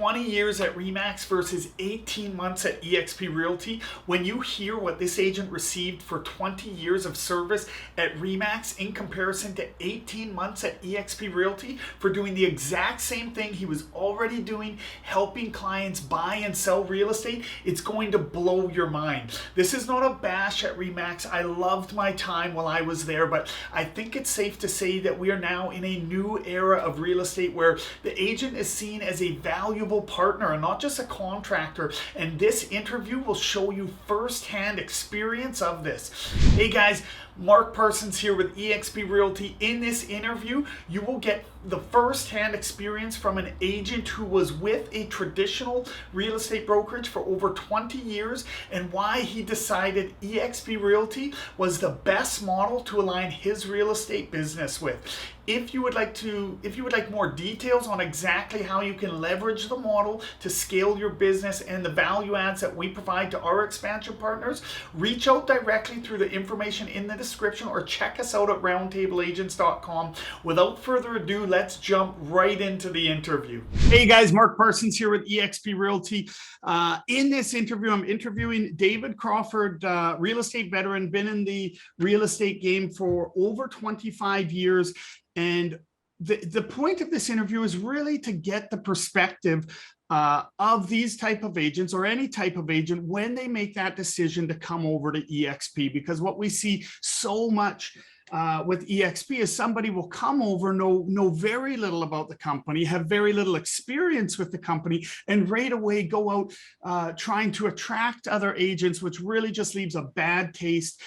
20 years at Remax versus 18 months at eXp Realty. When you hear what this agent received for 20 years of service at Remax in comparison to 18 months at eXp Realty for doing the exact same thing he was already doing, helping clients buy and sell real estate, it's going to blow your mind. This is not a bash at Remax. I loved my time while I was there, but I think it's safe to say that we are now in a new era of real estate where the agent is seen as a valuable partner and not just a contractor. And this interview will show you firsthand experience of this. Hey guys, Mark Parsons here with eXp Realty. In this interview, you will get the first-hand experience from an agent who was with a traditional real estate brokerage for over 20 years and why he decided eXp Realty was the best model to align his real estate business with. If you would like more details on exactly how you can leverage the model to scale your business and the value adds that we provide to our expansion partners, reach out directly through the information in the description or check us out at roundtableagents.com. Without further ado, let's jump right into the interview. Hey guys, Mark Parsons here with eXp Realty. In this interview, I'm interviewing David Crawford, real estate veteran, been in the real estate game for over 25 years. And the point of this interview is really to get the perspective of these type of agents or any type of agent when they make that decision to come over to eXp, because what we see so much with eXp is somebody will come over, know very little about the company, have very little experience with the company, and right away go out trying to attract other agents, which really just leaves a bad taste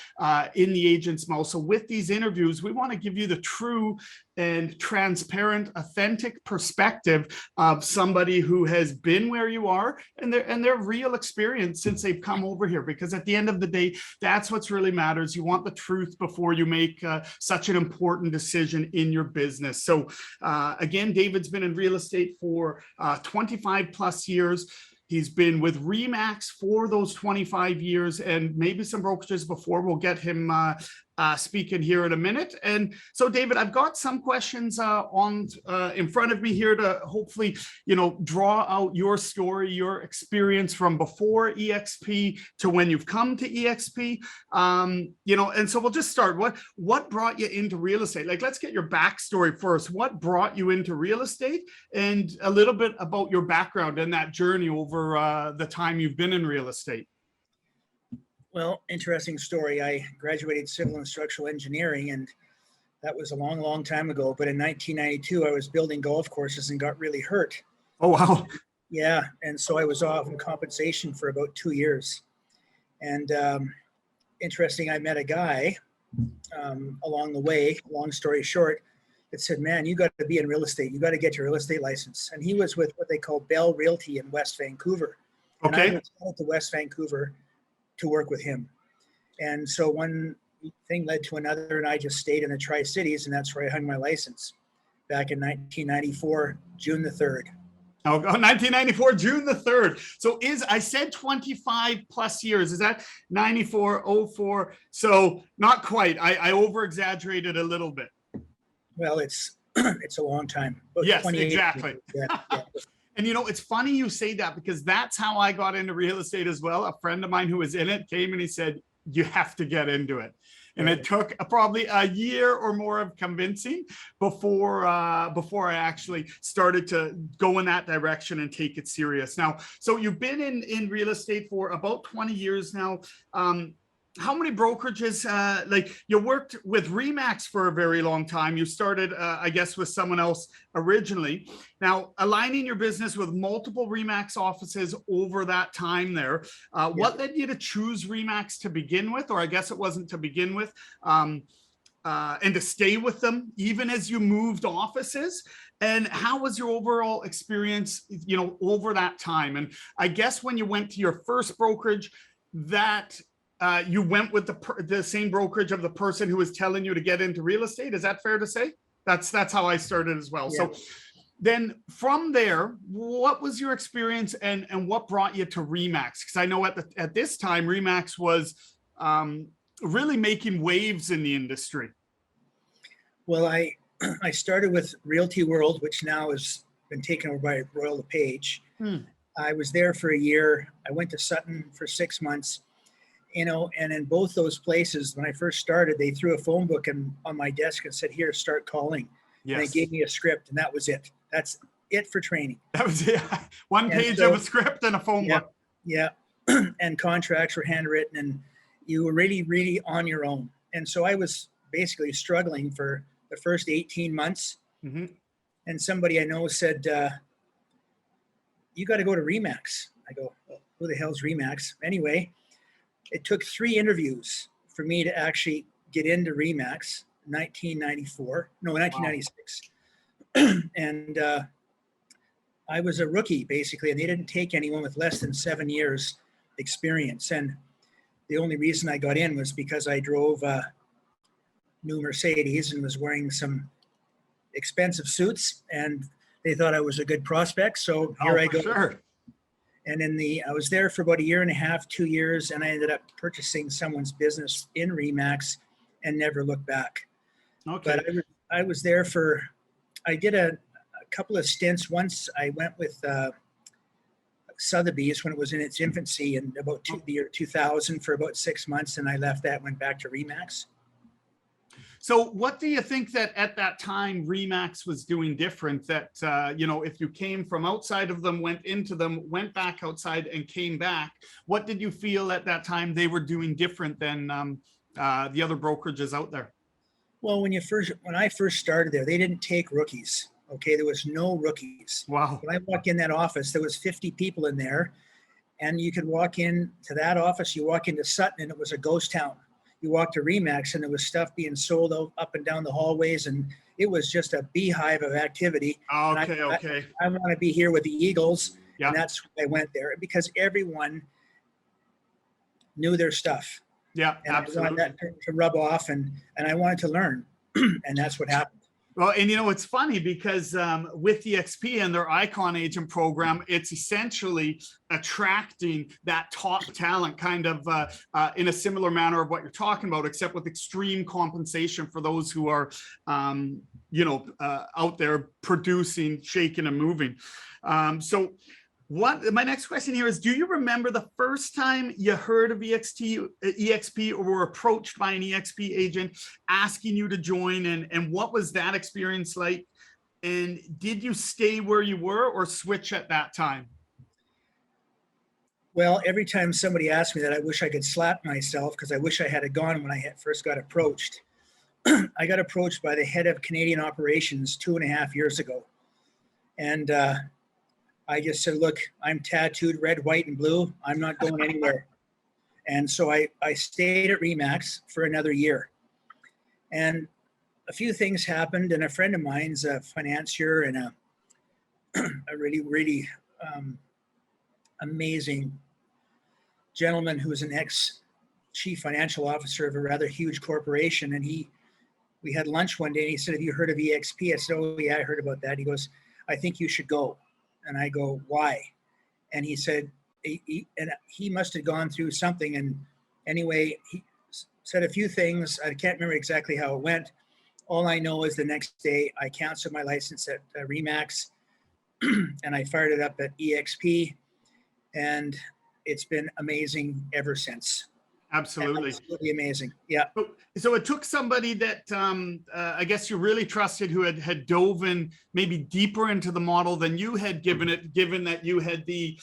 in the agent's mouth. So with these interviews, we want to give you the true and transparent, authentic perspective of somebody who has been where you are and their real experience since they've come over here. Because at the end of the day, that's what's really matters. You want the truth before you make such an important decision in your business. So again, David's been in real estate for 25 plus years. He's been with Remax for those 25 years and maybe some brokerages before. We'll get him speaking here in a minute. And so, David, I've got some questions in front of me here to hopefully, draw out your story, your experience from before eXp to when you've come to eXp. And so we'll just start. What brought you into real estate? Like, let's get your backstory first. What brought you into real estate, and a little bit about your background and that journey over the time you've been in real estate. Well, interesting story. I graduated civil and structural engineering, and that was a long, long time ago. But in 1992, I was building golf courses and got really hurt. Oh, wow. Yeah. And so I was off in compensation for about 2 years. And interesting, I met a guy along the way, long story short, that said, man, you got to be in real estate. You got to get your real estate license. And he was with what they call Bell Realty in West Vancouver. Okay. And I went to West Vancouver to work with him. And so one thing led to another, and I just stayed in the Tri-Cities, and that's where I hung my license back in 1994, June the 3rd. Oh, 1994, June the 3rd. So I said 25 plus years. Is that 94, 04? So not quite. I over-exaggerated a little bit. Well, it's a long time. Yes, exactly. Yeah. And it's funny you say that, because that's how I got into real estate as well. A friend of mine who was in it came and he said, you have to get into it. And it took probably a year or more of convincing before I actually started to go in that direction and take it serious. Now, so you've been in real estate for about 20 years now. How many brokerages, like you worked with Remax for a very long time. You started, I guess, with someone else originally. Now, aligning your business with multiple Remax offices over that time there, what led you to choose Remax to begin with? Or I guess it wasn't to begin with, and to stay with them even as you moved offices? And how was your overall experience, over that time? And I guess when you went to your first brokerage, that you went with the same brokerage of the person who was telling you to get into real estate. Is that fair to say? That's how I started as well. Yeah. So then from there, what was your experience and what brought you to Remax? Because I know at this time, Remax was really making waves in the industry. Well, I started with Realty World, which now has been taken over by Royal LePage. I was there for a year. I went to Sutton for 6 months, and in both those places, when I first started, they threw a phone book on my desk and said, here, start calling. Yes. And they gave me a script, and that was it. That's it for training. That was it. One page of a script and a phone book. Yeah. And contracts were handwritten, and you were really, really on your own. And so I was basically struggling for the first 18 months. Mm-hmm. And somebody I know said, you got to go to Remax. I go, well, who the hell's Remax? Anyway, it took 3 interviews for me to actually get into Remax, 1996. Wow. And I was a rookie, basically, and they didn't take anyone with less than 7 years experience. And the only reason I got in was because I drove a new Mercedes and was wearing some expensive suits, and they thought I was a good prospect. So here I go. Sure. And I was there for about a year and a half, 2 years, and I ended up purchasing someone's business in Remax and never looked back. Okay. But I was there I did a couple of stints. Once I went with Sotheby's when it was in its infancy in about the year 2000 for about 6 months, and I left that, went back to Remax. So what do you think that at that time Remax was doing different, that, if you came from outside of them, went into them, went back outside and came back, what did you feel at that time they were doing different than the other brokerages out there? Well, when I first started there, they didn't take rookies. Okay. There was no rookies. Wow. When I walked in that office, there was 50 people in there, and you could walk in to that office. You walk into Sutton and it was a ghost town. You walked to Remax and there was stuff being sold up and down the hallways, and it was just a beehive of activity. Okay. I want to be here with the Eagles. Yeah. And that's why I went there, because everyone knew their stuff. Yeah, and absolutely. I wanted that to rub off, and I wanted to learn. And that's what happened. Well, and it's funny because with eXp and their Icon Agent program, it's essentially attracting that top talent kind of in a similar manner of what you're talking about, except with extreme compensation for those who are, out there producing, shaking and moving. So my next question here is, do you remember the first time you heard of eXp or were approached by an eXp agent asking you to join, and what was that experience like? And did you stay where you were or switch at that time? Well, every time somebody asked me that, I wish I could slap myself, because I wish I had gone when I first got approached. I got approached by the head of Canadian operations 2.5 years ago. And I just said, look, I'm tattooed red, white, and blue. I'm not going anywhere. And so I stayed at Remax for another year. And a few things happened, and a friend of mine's a financier and a really, really amazing gentleman who was an ex-chief financial officer of a rather huge corporation. And we had lunch one day, and he said, have you heard of eXp? I said, oh yeah, I heard about that. He goes, I think you should go. And I go, why? And he said, he must have gone through something. And anyway, he said a few things. I can't remember exactly how it went. All I know is the next day I canceled my license at Remax and I fired it up at eXp. And it's been amazing ever since. Absolutely. Absolutely amazing. Yeah. So it took somebody that I guess you really trusted, who had dove in maybe deeper into the model than you had given that you had the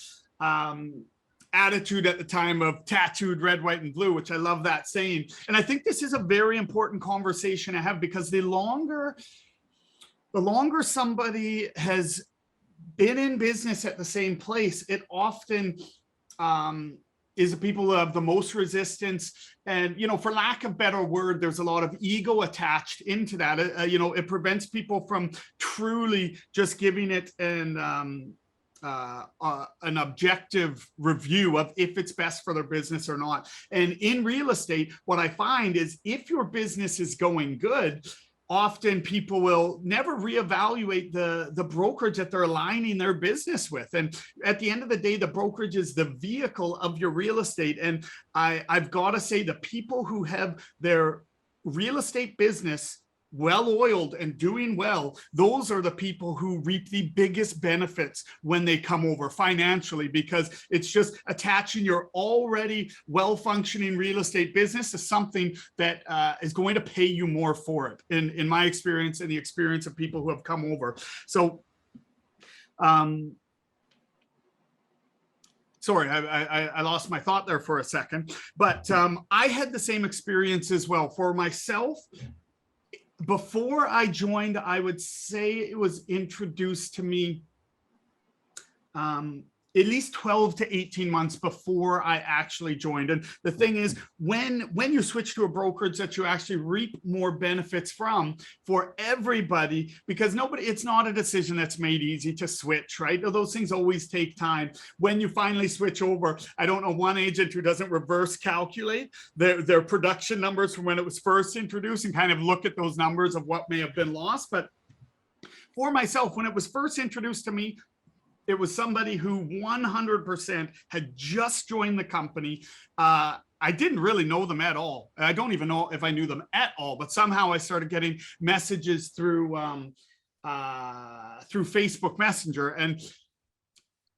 attitude at the time of tattooed red, white, and blue, which I love that saying. And I think this is a very important conversation to have, because the longer somebody has been in business at the same place, it often is the people who have the most resistance. And, for lack of better word, there's a lot of ego attached into that. It prevents people from truly just giving it an objective review of if it's best for their business or not. And in real estate, what I find is, if your business is going good, often people will never reevaluate the brokerage that they're aligning their business with. And at the end of the day, the brokerage is the vehicle of your real estate. And I've got to say, the people who have their real estate business well-oiled and doing well, those are the people who reap the biggest benefits when they come over financially, because it's just attaching your already well-functioning real estate business to something that is going to pay you more for it, in my experience and the experience of people who have come over. So sorry, I lost my thought there for a second, but I had the same experience as well. For myself, before I joined, I would say it was introduced to me at least 12 to 18 months before I actually joined. And the thing is, when you switch to a brokerage that you actually reap more benefits from for everybody, because it's not a decision that's made easy to switch, right? Those things always take time. When you finally switch over, I don't know one agent who doesn't reverse calculate their production numbers from when it was first introduced and kind of look at those numbers of what may have been lost. But for myself, when it was first introduced to me, it was somebody who 100% had just joined the company. I didn't really know them at all. I don't even know if I knew them at all, but somehow I started getting messages through Facebook Messenger, and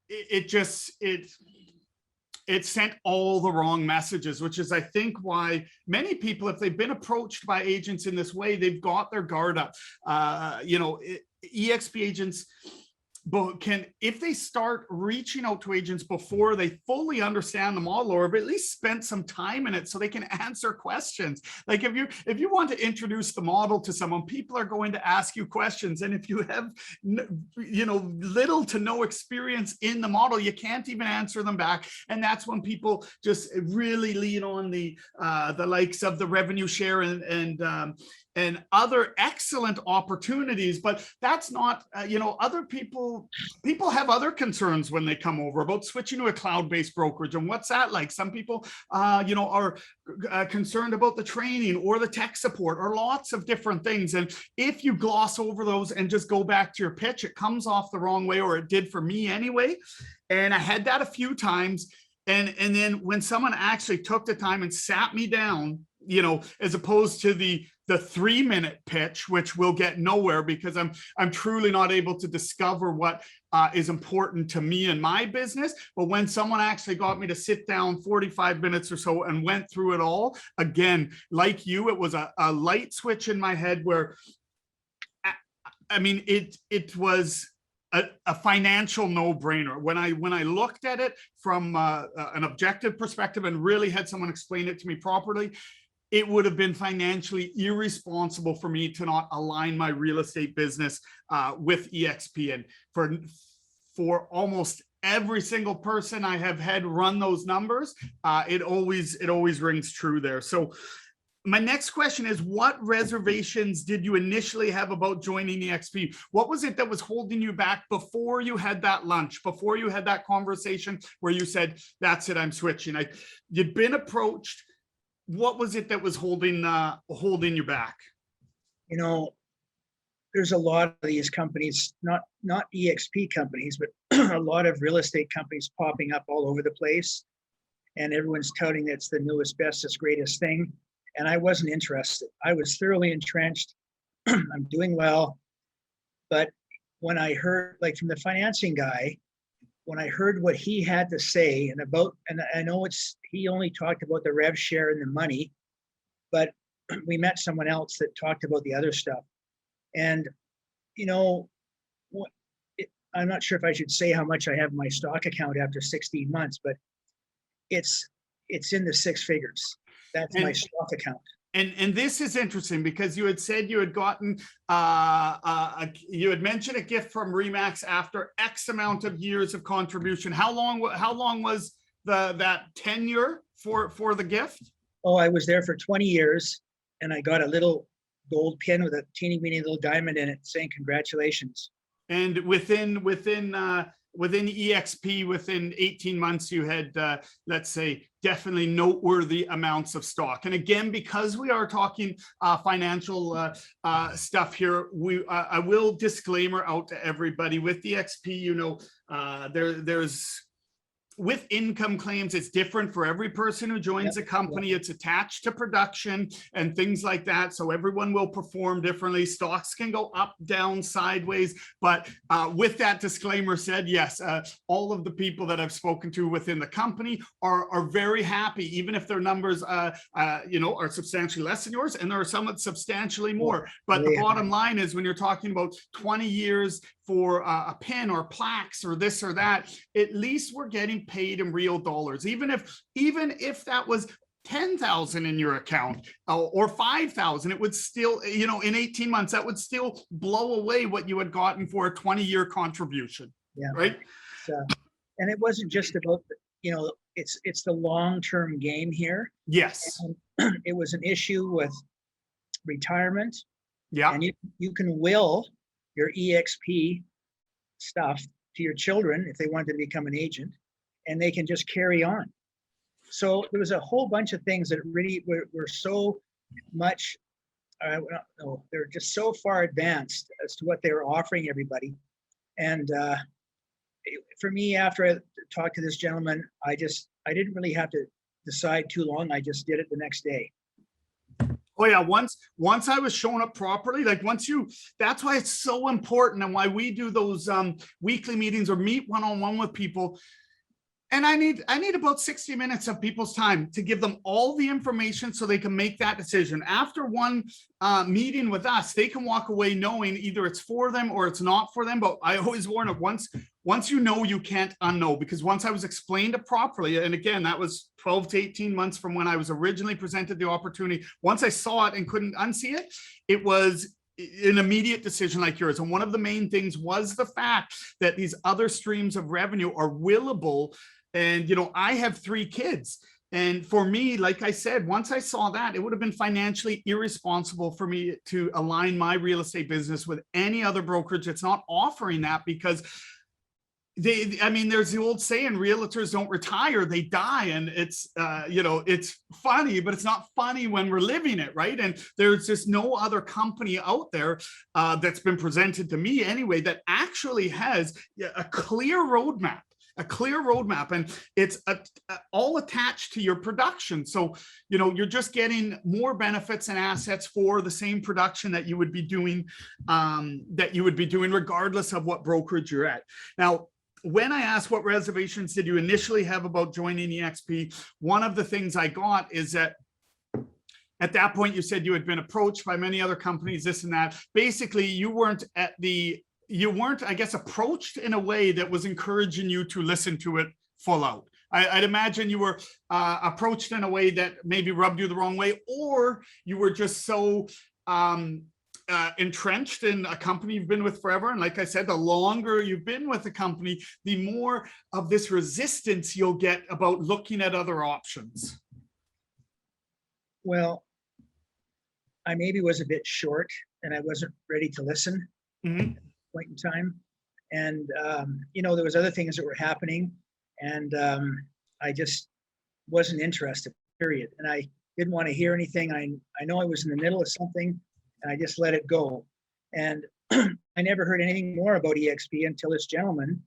it sent all the wrong messages, which is, I think, why many people, if they've been approached by agents in this way, they've got their guard up. eXp agents, but if they start reaching out to agents before they fully understand the model, or have at least spent some time in it so they can answer questions. Like if you want to introduce the model to someone, people are going to ask you questions. And if you have, little to no experience in the model, you can't even answer them back. And that's when people just really lean on the likes of the revenue share and other excellent opportunities. But that's not, other people have other concerns when they come over about switching to a cloud-based brokerage. And what's that like? Some people, are concerned about the training or the tech support or lots of different things. And if you gloss over those and just go back to your pitch, it comes off the wrong way, or it did for me anyway. And I had that a few times. And then when someone actually took the time and sat me down, as opposed to the 3-minute pitch, which will get nowhere, because I'm truly not able to discover what is important to me and my business. But when someone actually got me to sit down 45 minutes or so and went through it all, again, like you, it was a light switch in my head where, it was a financial no-brainer. When I looked at it from an objective perspective and really had someone explain it to me properly, it would have been financially irresponsible for me to not align my real estate business with eXp. And for almost every single person I have had run those numbers, it always rings true there. So my next question is, what reservations did you initially have about joining eXp? What was it that was holding you back before you had that lunch, before you had that conversation where you said, that's it, I'm switching? You'd been approached. What was it that was holding you back? There's a lot of these companies, not eXp companies, but a lot of real estate companies popping up all over the place, and everyone's touting it's the newest, bestest, greatest thing. And I wasn't interested. I was thoroughly entrenched. I'm doing well. But when I heard, like, from the financing guy, when I heard what he had to say and I know he only talked about the rev share and the money, but we met someone else that talked about the other stuff. And, I'm not sure if I should say how much I have in my stock account after 16 months, but it's in the 6 figures. That's my stock account. And this is interesting, because you had said you had gotten, you had mentioned a gift from Remax after X amount of years of contribution. How long was that tenure for the gift? Oh, I was there for 20 years, and I got a little gold pin with a teeny weeny little diamond in it saying congratulations. And within eXp, within 18 months, you had, let's say, definitely noteworthy amounts of stock. And again, because we are talking financial stuff here, I will disclaimer out to everybody with eXp, there's with income claims, it's different for every person who joins a company. It's attached to production and things like that. So everyone will perform differently. Stocks can go up, down, sideways. But with that disclaimer said, yes, all of the people that I've spoken to within the company are very happy, even if their numbers, are substantially less than yours, and there are some that's substantially more. But the bottom line is, when you're talking about 20 years for a pin or plaques or this or that, at least we're getting paid in real dollars. Even if that was 10,000 in your account or 5,000, it would still, in 18 months, that would still blow away what you had gotten for a 20-year contribution. Yeah. Right. And it wasn't just about, it's the long-term game here. Yes. And it was an issue with retirement. Yeah. And you can will your eXp stuff to your children if they want to become an agent, and they can just carry on. So there was a whole bunch of things that really were so much, they're just so far advanced as to what they were offering everybody. And for me, after I talked to this gentleman, I didn't really have to decide too long. I just did it the next day. Oh yeah, once I was showing up properly, that's why it's so important, and why we do those weekly meetings or meet one-on-one with people. And I need about 60 minutes of people's time to give them all the information so they can make that decision. After one meeting with us, they can walk away knowing either it's for them or it's not for them. But I always warn them, once you know, you can't unknow, because once I was explained it properly, and again, that was 12 to 18 months from when I was originally presented the opportunity. Once I saw it and couldn't unsee it, it was an immediate decision like yours. And one of the main things was the fact that these other streams of revenue are willable. And, I have 3 kids. And for me, like I said, once I saw that, it would have been financially irresponsible for me to align my real estate business with any other brokerage that's not offering that, because there's the old saying, realtors don't retire, they die. And it's, it's funny, but it's not funny when we're living it, right? And there's just no other company out there that's been presented to me anyway, that actually has a clear roadmap. And it's all attached to your production. So, you're just getting more benefits and assets for the same production that you would be doing, regardless of what brokerage you're at. Now, when I asked what reservations did you initially have about joining eXp, one of the things I got is that at that point, you said you had been approached by many other companies, this and that. Basically, you weren't, I guess, approached in a way that was encouraging you to listen to it full out. I'd imagine you were approached in a way that maybe rubbed you the wrong way, or you were just so entrenched in a company you've been with forever. And like I said, the longer you've been with the company, the more of this resistance you'll get about looking at other options. Well, I maybe was a bit short and I wasn't ready to listen. Mm-hmm. Point in time, and there was other things that were happening, and I just wasn't interested, period. And I didn't want to hear anything. I know I was in the middle of something, and I just let it go. And I never heard anything more about eXp until this gentleman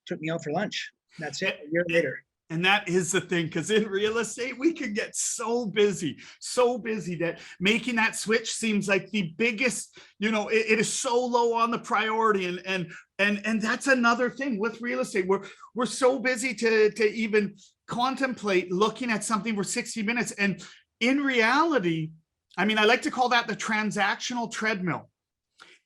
took me out for lunch. That's it, a year later. And that is the thing, because in real estate, we can get so busy that making that switch seems like the biggest, it is so low on the priority. And that's another thing with real estate. We're so busy to even contemplate looking at something for 60 minutes. And in reality, I like to call that the transactional treadmill.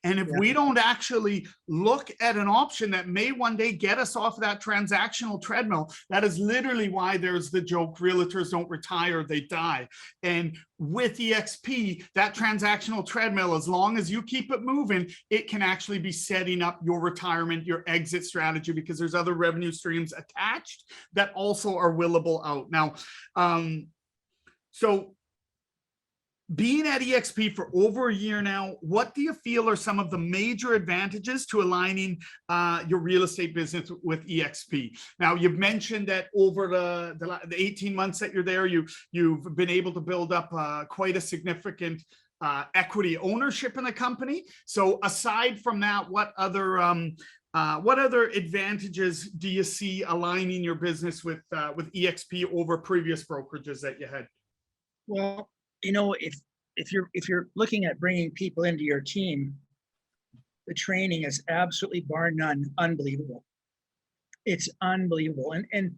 And if we don't actually look at an option that may one day get us off of that transactional treadmill, that is literally why there's the joke, realtors don't retire, they die. And with eXp, that transactional treadmill, as long as you keep it moving, it can actually be setting up your retirement, your exit strategy, because there's other revenue streams attached that also are willable out. Now, so being at eXp for over a year now, what do you feel are some of the major advantages to aligning your real estate business with eXp? Now, you've mentioned that over the 18 months that you're there, you've been able to build up quite a significant equity ownership in the company. So aside from that, what other What other advantages do you see aligning your business with eXp over previous brokerages that you had? Well, if you're looking at bringing people into your team, the training is absolutely bar none unbelievable. It's unbelievable, and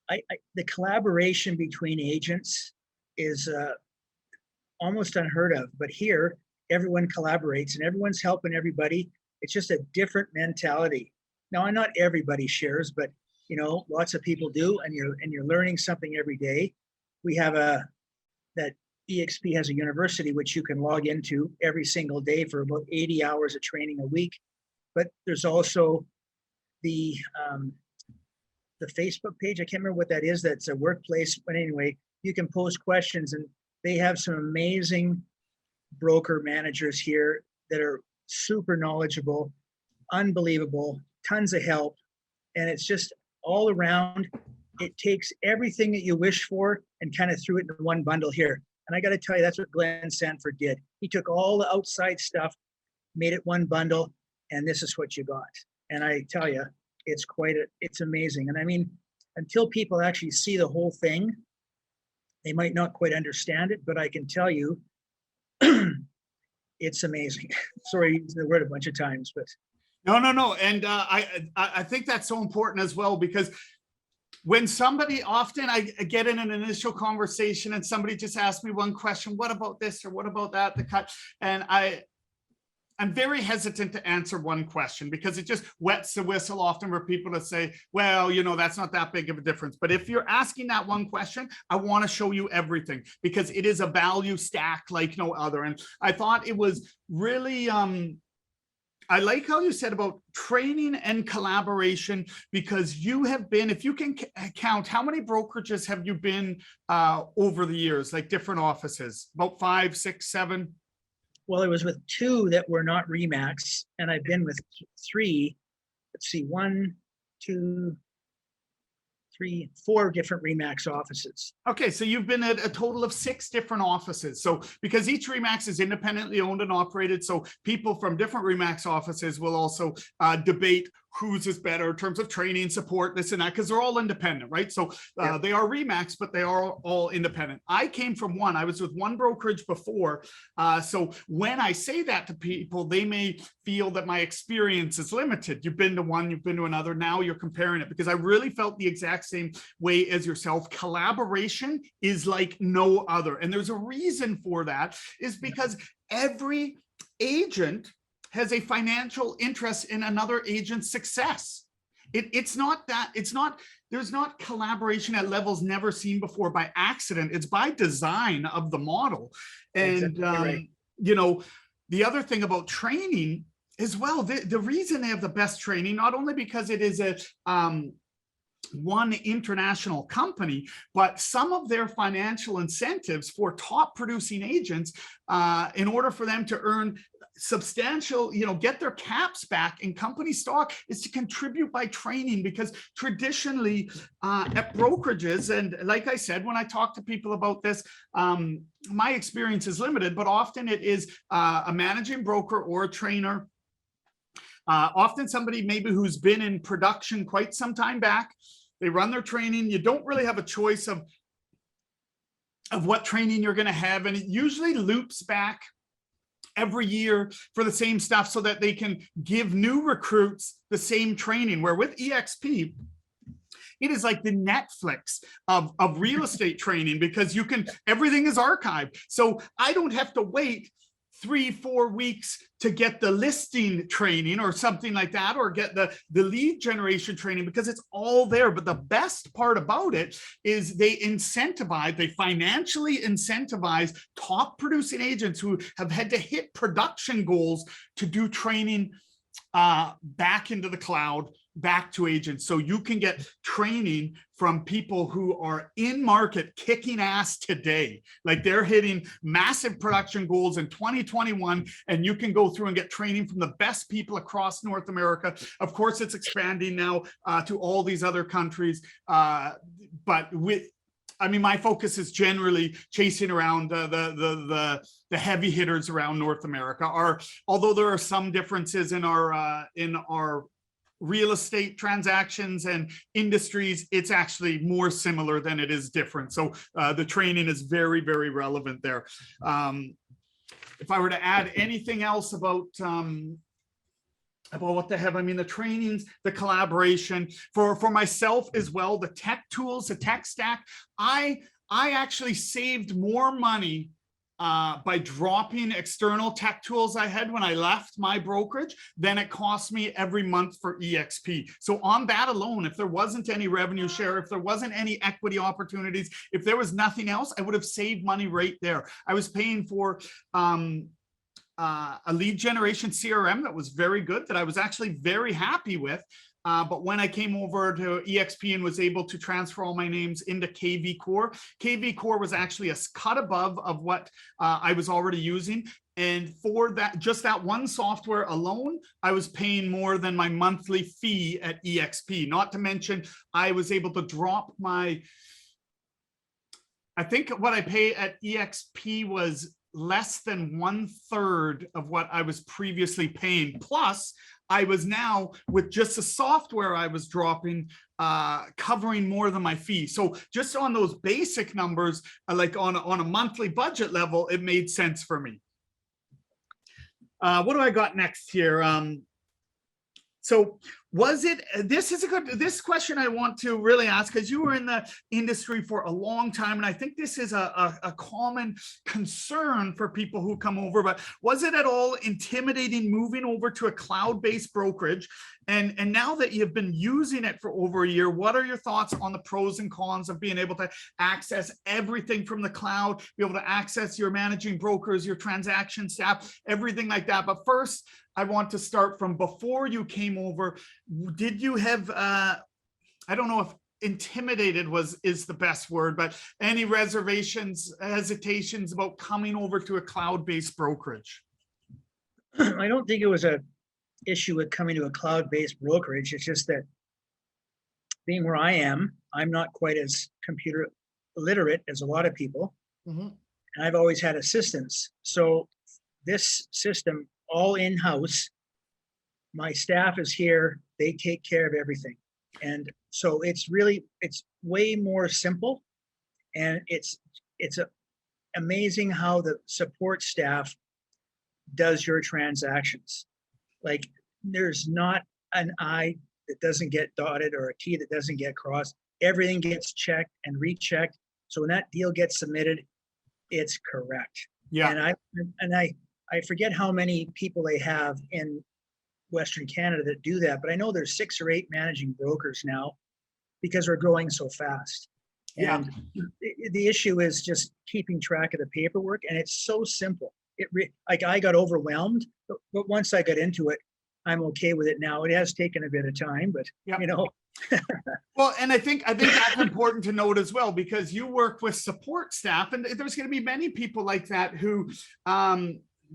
the collaboration between agents is almost unheard of. But here, everyone collaborates and everyone's helping everybody. It's just a different mentality. Now, not everybody shares, but lots of people do, and you're learning something every day. We have that eXp has a university which you can log into every single day for about 80 hours of training a week. But there's also the Facebook page. I can't remember what that is. That's a workplace, but anyway, you can post questions, and they have some amazing broker managers here that are super knowledgeable, unbelievable, tons of help, and it's just all around. It takes everything that you wish for and kind of threw it into one bundle here. And I got to tell you, that's what Glenn Sanford did. He took all the outside stuff, made it one bundle, and this is what you got. And I tell you, it's amazing. And I mean, until people actually see the whole thing, they might not quite understand it, but I can tell you, it's amazing. Sorry, using the word a bunch of times, but no. And I think that's so important as well, because when somebody, often I get in an initial conversation and somebody just asks me one question, what about this or what about that? And I'm very hesitant to answer one question because it just wets the whistle often for people to say, well, that's not that big of a difference. But if you're asking that one question, I want to show you everything because it is a value stack like no other. And I thought it was really, I like how you said about training and collaboration, because you have been, if you can count, how many brokerages have you been over the years, like different offices? About 5, 6, 7? Well, it was with 2 that were not Remax, and I've been with 3. Let's see, 1, 2, 3, 4 different Remax offices. Okay, so you've been at a total of 6 different offices. So because each Remax is independently owned and operated, so people from different Remax offices will also debate whose is better in terms of training, support, this and that, because they're all independent, right? So they are Remax, but they are all independent. I came from one. I was with one brokerage before. So when I say that to people, they may feel that my experience is limited. You've been to one, you've been to another. Now you're comparing it, because I really felt the exact same way as yourself. Collaboration is like no other. And there's a reason for that, is because every agent has a financial interest in another agent's success. There's not collaboration at levels never seen before by accident. It's by design of the model. And, exactly right. The other thing about training as well, the reason they have the best training, not only because it is a, one international company, but some of their financial incentives for top producing agents, in order for them to earn substantial, get their caps back in company stock, is to contribute by training. Because traditionally at brokerages, and like I said, when I talk to people about this, my experience is limited, but often it is a managing broker or a trainer, often somebody maybe who's been in production quite some time back. They run their training. You don't really have a choice of what training you're going to have, and it usually loops back every year for the same stuff so that they can give new recruits the same training. Where with eXp, it is like the Netflix of real estate training, because everything is archived. So I don't have to wait 3-4 weeks to get the listing training or something like that, or get the lead generation training, because it's all there. But the best part about it is they financially incentivize top producing agents who have had to hit production goals to do training back into the cloud, back to agents. So you can get training from people who are in market kicking ass today. Like they're hitting massive production goals in 2021, and you can go through and get training from the best people across North America. Of course, it's expanding now to all these other countries. But my focus is generally chasing around the heavy hitters around North America. Although there are some differences in our real estate transactions and industries, it's actually more similar than it is different. So the training is very, very relevant there. If I were to add anything else about what they have, I mean, the trainings, the collaboration for myself as well, the tech tools, the tech stack, I actually saved more money by dropping external tech tools I had when I left my brokerage than it cost me every month for eXp. So on that alone, if there wasn't any revenue share, if there wasn't any equity opportunities, if there was nothing else, I would have saved money right there. I was paying for a lead generation CRM that was very good, that I was actually very happy with. But when I came over to eXp and was able to transfer all my names into KV Core was actually a cut above of what I was already using. And for that, just that one software alone, I was paying more than my monthly fee at eXp. Not to mention, I was able to drop my, I think what I pay at eXp was less than 1/3 of what I was previously paying. Plus, I was now, with just the software I was dropping, covering more than my fee. So just on those basic numbers, like on a monthly budget level, it made sense for me. What do I got next here? So was it, this question I want to really ask, because you were in the industry for a long time, and I think this is a common concern for people who come over, but was it at all intimidating moving over to a cloud-based brokerage? And now that you've been using it for over a year, what are your thoughts on the pros and cons of being able to access everything from the cloud, be able to access your managing brokers, your transaction staff, everything like that? But first, I want to start from before you came over. Did you have, I don't know if intimidated is the best word, but any reservations, hesitations about coming over to a cloud-based brokerage? I don't think it was a issue with coming to a cloud-based brokerage. It's just that being where I am, I'm not quite as computer literate as a lot of people. And I've always had assistants. So this system, all in-house, my staff is here, they take care of everything. And so it's way more simple. And it's amazing how the support staff does your transactions. Like, there's not an I that doesn't get dotted or a T that doesn't get crossed. Everything gets checked and rechecked. So when that deal gets submitted, it's correct. Yeah. And I forget how many people they have in Western Canada that do that, but I know there's 6 or 8 managing brokers now because we're growing so fast. Yeah. And the issue is just keeping track of the paperwork, and it's so simple. Like, I got overwhelmed, but once I got into it, I'm okay with it now. It has taken a bit of time, but you know. Well, and I think that's important to note as well, because you work with support staff, and there's going to be many people like that who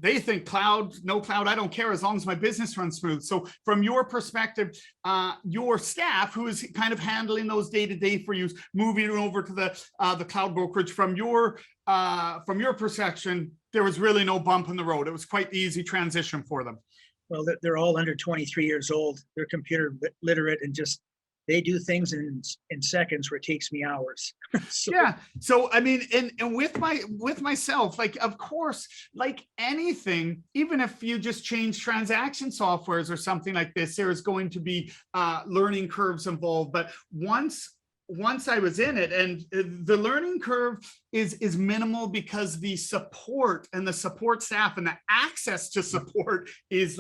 they think cloud, no cloud, I don't care as long as my business runs smooth. So from your perspective, your staff, who is kind of handling those day-to-day for you, moving over to the cloud brokerage, from your perception, there was really no bump in the road. It was quite the easy transition for them. Well, they're all under 23 years old. They're computer literate, and just, they do things in seconds where it takes me hours. Yeah. So, I mean, and with myself, like, of course, like anything, even if you just change transaction softwares or something like this, there is going to be learning curves involved. But once I was in it, and the learning curve is minimal, because the support and the support staff and the access to support is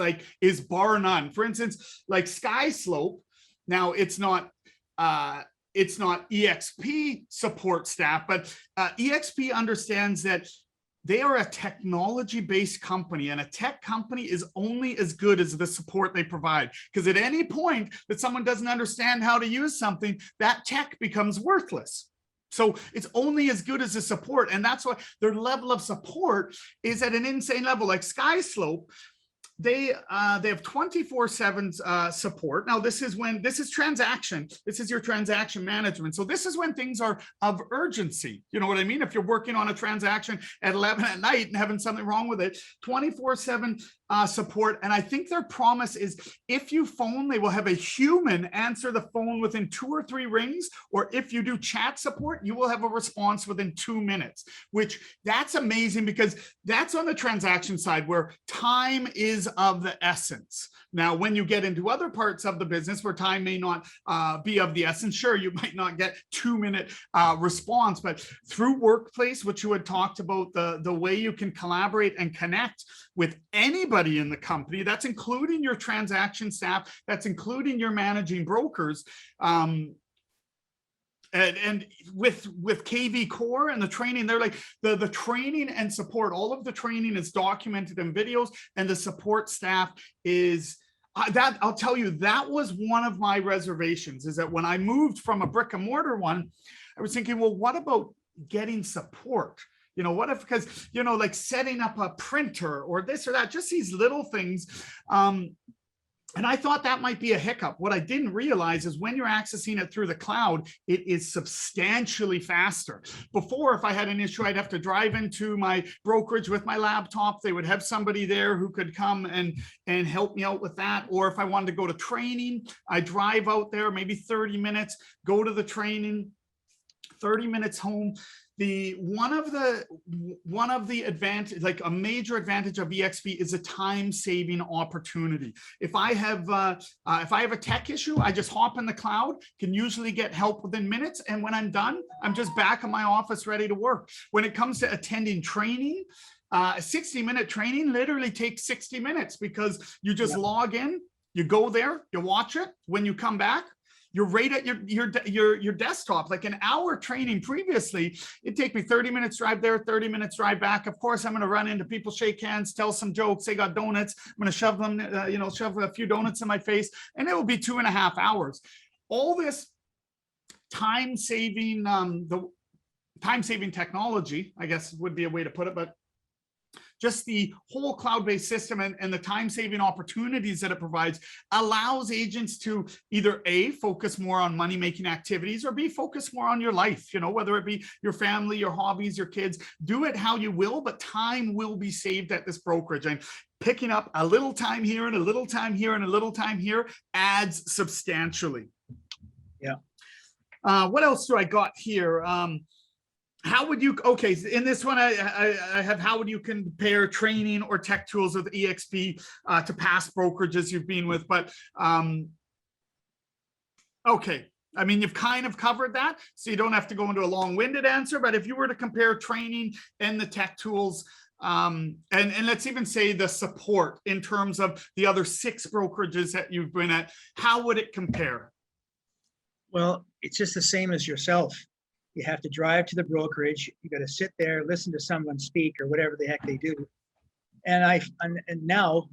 bar none. For instance, like SkySlope, now it's not eXp support staff, but eXp understands that they are a technology-based company, and a tech company is only as good as the support they provide. Because at any point that someone doesn't understand how to use something, that tech becomes worthless. So it's only as good as the support, and that's why their level of support is at an insane level. Like SkySlope, they have 24/7 support. Now, this is transaction. This is your transaction management. So this is when things are of urgency. You know what I mean? If you're working on a transaction at 11 at night and having something wrong with it, 24/7 support. And I think their promise is if you phone, they will have a human answer the phone within 2 or 3 rings, or if you do chat support, you will have a response within 2 minutes, which that's amazing because that's on the transaction side where time is of the essence. Now, when you get into other parts of the business where time may not be of the essence, sure, you might not get 2-minute response, but through Workplace, which you had talked about, the way you can collaborate and connect with anybody in the company, that's including your transaction staff, that's including your managing brokers. And with KV Core and the training, they're like the training and support, all of the training is documented in videos, and the support staff is that, I'll tell you, that was one of my reservations, is that when I moved from a brick and mortar one, I was thinking, well, what about getting support? You know, what if, because, you know, like setting up a printer or this or that, just these little things. And I thought that might be a hiccup. What I didn't realize is when you're accessing it through the cloud, it is substantially faster. Before, if I had an issue, I'd have to drive into my brokerage with my laptop. They would have somebody there who could come and help me out with that. Or if I wanted to go to training, I drive out there, maybe 30 minutes, go to the training, 30 minutes home. One of the advantage, like a major advantage of eXp, is a time-saving opportunity. If I have a tech issue, I just hop in the cloud, can usually get help within minutes, and when I'm done, I'm just back in my office ready to work. When it comes to attending training, a 60-minute training literally takes 60 minutes because you just log in, you go there, you watch it. When you come back, you're right at your desktop. Like an hour training previously, it'd take me 30 minutes drive there, 30 minutes drive back. Of course, I'm going to run into people, shake hands, tell some jokes. They got donuts. I'm going to shove them, shove a few donuts in my face, and it will be 2.5 hours. All this time-saving, the time-saving technology, I guess would be a way to put it, but just the whole cloud-based system and the time-saving opportunities that it provides allows agents to either A, focus more on money-making activities, or B, focus more on your life, you know, whether it be your family, your hobbies, your kids. Do it how you will, but time will be saved at this brokerage. And picking up a little time here and a little time here and a little time here adds substantially. Yeah. What else do I got here? How would you, okay, in this one, I have, how would you compare training or tech tools with eXp to past brokerages you've been with? But, okay, I mean, you've kind of covered that, so you don't have to go into a long-winded answer, but if you were to compare training and the tech tools, and let's even say the support in terms of the other 6 brokerages that you've been at, how would it compare? Well, it's just the same as yourself. You have to drive to the brokerage. You got to sit there, listen to someone speak or whatever the heck they do. And now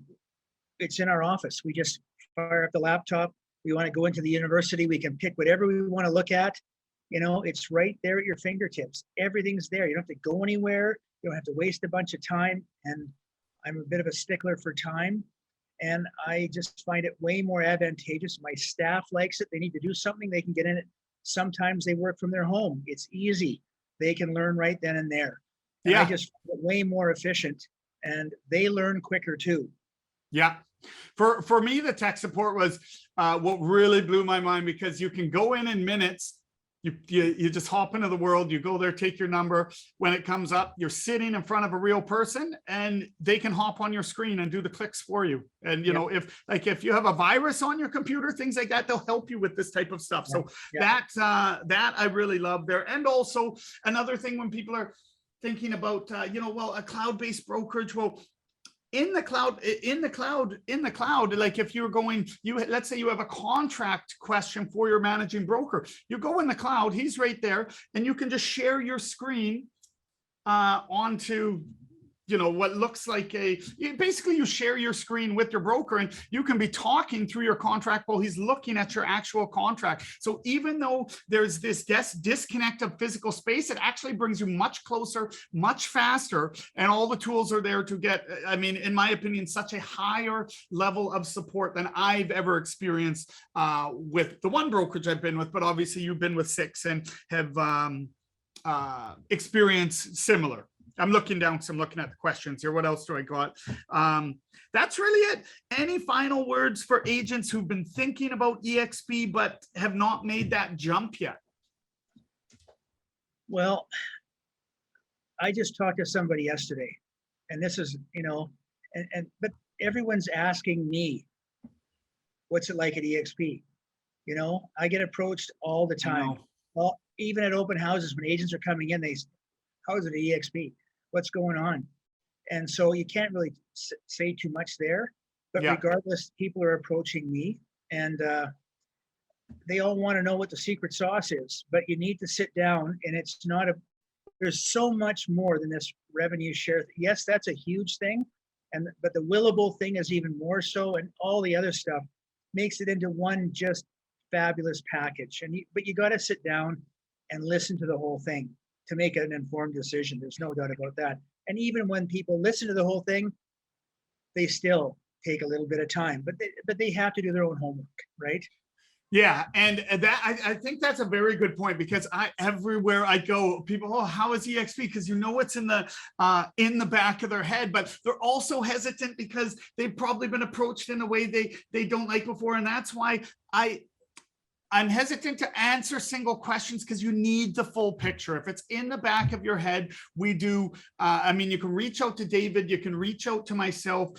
it's in our office. We just fire up the laptop. We want to go into the university. We can pick whatever we want to look at. You know, it's right there at your fingertips. Everything's there. You don't have to go anywhere. You don't have to waste a bunch of time. And I'm a bit of a stickler for time. And I just find it way more advantageous. My staff likes it. They need to do something, they can get in it. Sometimes they work from their home. It's easy. They can learn right then and there. And yeah. I just find it way more efficient, and they learn quicker too. Yeah. For me, the tech support was what really blew my mind, because you can go in minutes. You just hop into the world, you go there, take your number. When it comes up, you're sitting in front of a real person, and they can hop on your screen and do the clicks for you. And you know, if you have a virus on your computer, things like that, they'll help you with this type of stuff. So that I really love there. And also another thing, when people are thinking about well, a cloud-based brokerage, well, in the cloud, like if you're going, let's say you have a contract question for your managing broker, you go in the cloud, he's right there, and you can just share your screen onto, what looks like basically you share your screen with your broker, and you can be talking through your contract while he's looking at your actual contract. So even though there's this disconnect of physical space, it actually brings you much closer, much faster, and all the tools are there to get, I mean, in my opinion, such a higher level of support than I've ever experienced with the one brokerage I've been with, but obviously you've been with 6 and have experienced similar. I'm looking down because I'm looking at the questions here. What else do I got? That's really it. Any final words for agents who've been thinking about eXp but have not made that jump yet? Well, I just talked to somebody yesterday, and this is, but everyone's asking me, what's it like at eXp? I get approached all the time. Well, even at open houses, when agents are coming in, how's it at eXp? What's going on? And so you can't really say too much there, but regardless, people are approaching me, and they all want to know what the secret sauce is, but you need to sit down, and there's so much more than this revenue share. Yes, that's a huge thing. But the willable thing is even more so, and all the other stuff makes it into one just fabulous package. But you got to sit down and listen to the whole thing to make an informed decision. There's no doubt about that. And even when people listen to the whole thing, they still take a little bit of time, but they have to do their own homework, right? Yeah, and that I think that's a very good point, because everywhere I go, people, oh, how is eXp? Because what's in the back of their head, but they're also hesitant because they've probably been approached in a way they don't like before, and that's why I'm hesitant to answer single questions, because you need the full picture. If it's in the back of your head, we do. You can reach out to David. You can reach out to myself.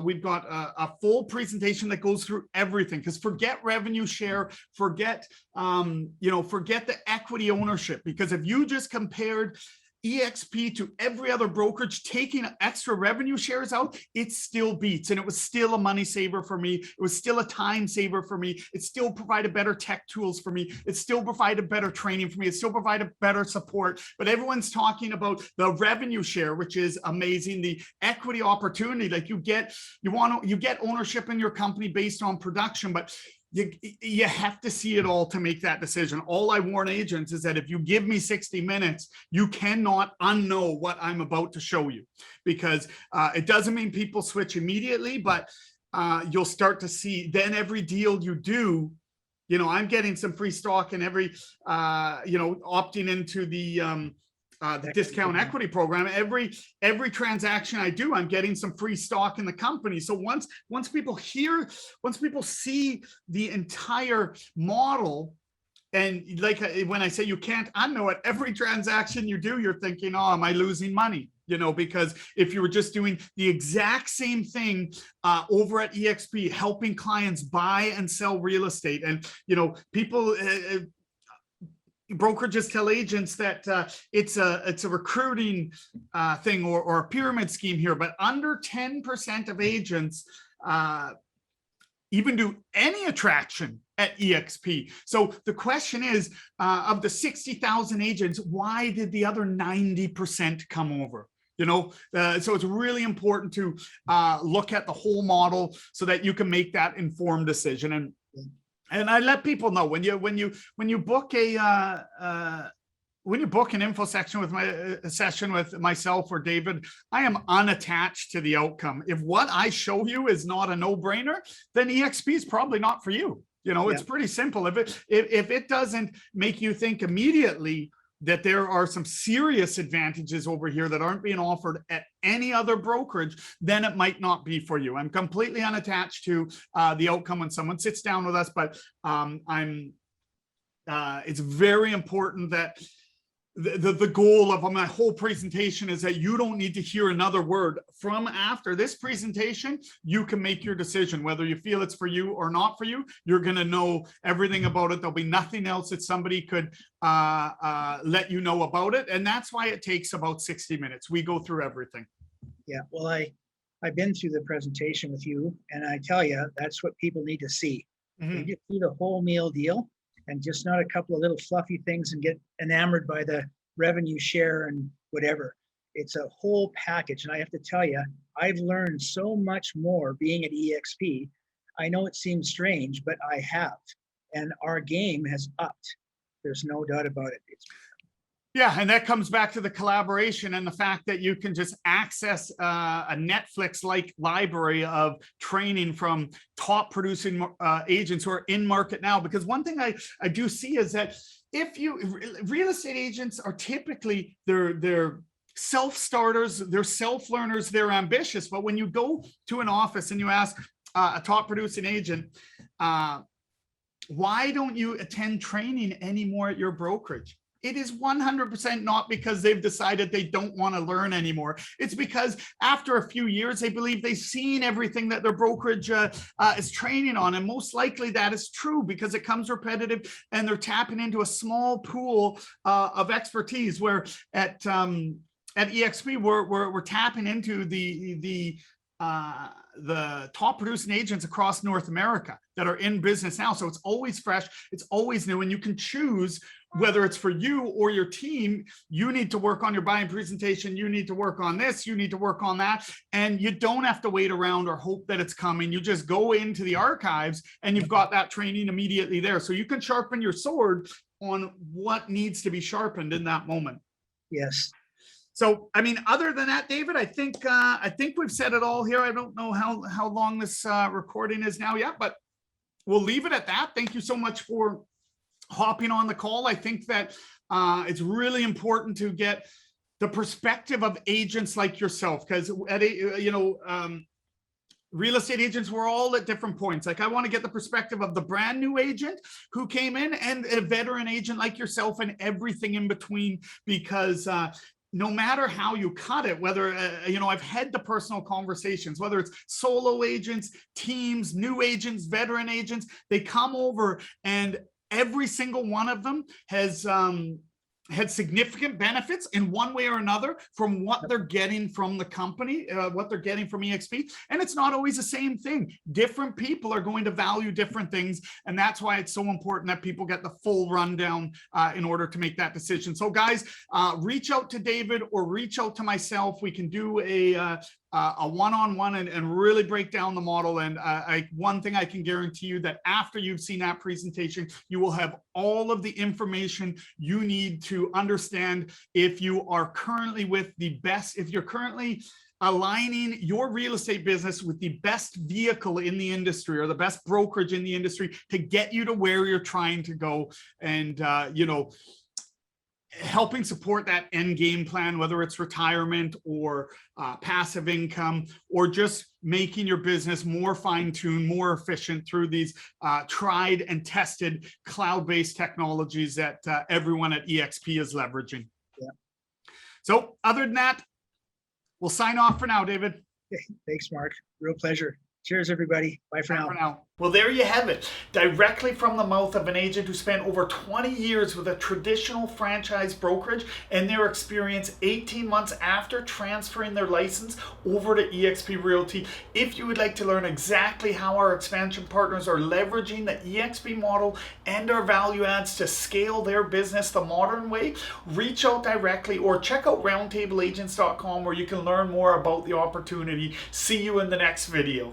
We've got a full presentation that goes through everything, because forget revenue share, forget the equity ownership, because if you just compared eXp to every other brokerage taking extra revenue shares out, it still beats. And it was still a money saver for me. It was still a time saver for me. It still provided better tech tools for me. It still provided better training for me. It still provided better support. But everyone's talking about the revenue share, which is amazing. The equity opportunity, like you get ownership in your company based on production, but you have to see it all to make that decision. All I warn agents is that if you give me 60 minutes, you cannot unknow what I'm about to show you, because it doesn't mean people switch immediately, but you'll start to see then every deal you do, I'm getting some free stock in every, opting into the discount equity program. Every transaction I do, I'm getting some free stock in the company. So once people see the entire model, and like when I say you can't unknow it, every transaction you do, you're thinking, oh, am I losing money? Because if you were just doing the exact same thing over at eXp, helping clients buy and sell real estate, and people. Brokerages tell agents that it's a recruiting thing or a pyramid scheme here, but under 10% of agents even do any attraction at eXp. So the question is, of the 60,000 agents, why did the other 90% come over? So it's really important to look at the whole model so that you can make that informed decision. And I let people know when you book an info section with a session with myself or David, I am unattached to the outcome. If what I show you is not a no-brainer, then eXp is probably not for you. It's pretty simple. If it doesn't make you think immediately that there are some serious advantages over here that aren't being offered at any other brokerage, then it might not be for you. I'm completely unattached to the outcome when someone sits down with us, but it's very important that the goal of my whole presentation is that you don't need to hear another word. From after this presentation, you can make your decision whether you feel it's for you or not for you. You're going to know everything about it. There'll be nothing else that somebody could let you know about it. And that's why it takes about 60 minutes. We go through everything. Yeah, well, I've been through the presentation with you, and I tell you, that's what people need to see. They need to see the whole meal deal, and just not a couple of little fluffy things and get enamored by the revenue share and whatever. It's a whole package. And I have to tell you, I've learned so much more being at eXp. I know it seems strange, but I have. And our game has upped. There's no doubt about it. Yeah, and that comes back to the collaboration and the fact that you can just access a Netflix-like library of training from top producing agents who are in market now. Because one thing I do see is that real estate agents are typically they're self-starters, they're self-learners, they're ambitious. But when you go to an office and you ask a top producing agent, why don't you attend training anymore at your brokerage? It is 100% not because they've decided they don't want to learn anymore. It's because after a few years, they believe they've seen everything that their brokerage is training on. And most likely that is true because it comes repetitive and they're tapping into a small pool of expertise, where at eXp, we're tapping into the top producing agents across North America that are in business now. So it's always fresh, it's always new, and you can choose whether it's for you or your team. You need to work on your buying presentation, you need to work on this, you need to work on that, and you don't have to wait around or hope that it's coming. You just go into the archives and you've got that training immediately there. So you can sharpen your sword on what needs to be sharpened in that moment. Yes. So, I mean, other than that, David, I think we've said it all here. I don't know how long this recording is now yet, but we'll leave it at that. Thank you so much for hopping on the call. I think that it's really important to get the perspective of agents like yourself, because real estate agents, we're all at different points. Like, I want to get the perspective of the brand new agent who came in and a veteran agent like yourself and everything in between, because no matter how you cut it, whether, I've had the personal conversations, whether it's solo agents, teams, new agents, veteran agents, they come over and every single one of them has had significant benefits in one way or another from what they're getting from the company, what they're getting from eXp. And it's not always the same thing. Different people are going to value different things. And that's why it's so important that people get the full rundown in order to make that decision. So guys, reach out to David or reach out to myself. We can do a one-on-one and really break down the model. And one thing I can guarantee you, that after you've seen that presentation, you will have all of the information you need to understand if you are currently with the best, if you're currently aligning your real estate business with the best vehicle in the industry or the best brokerage in the industry to get you to where you're trying to go. And, helping support that end game plan, whether it's retirement or passive income, or just making your business more fine-tuned, more efficient through these tried and tested cloud-based technologies that everyone at eXp is leveraging. Yeah. So other than that, we'll sign off for now, David. Thanks, Mark. Real pleasure. Cheers, everybody. Bye for now. Well, there you have it. Directly from the mouth of an agent who spent over 20 years with a traditional franchise brokerage and their experience 18 months after transferring their license over to eXp Realty. If you would like to learn exactly how our expansion partners are leveraging the eXp model and our value adds to scale their business the modern way, reach out directly or check out roundtableagents.com, where you can learn more about the opportunity. See you in the next video.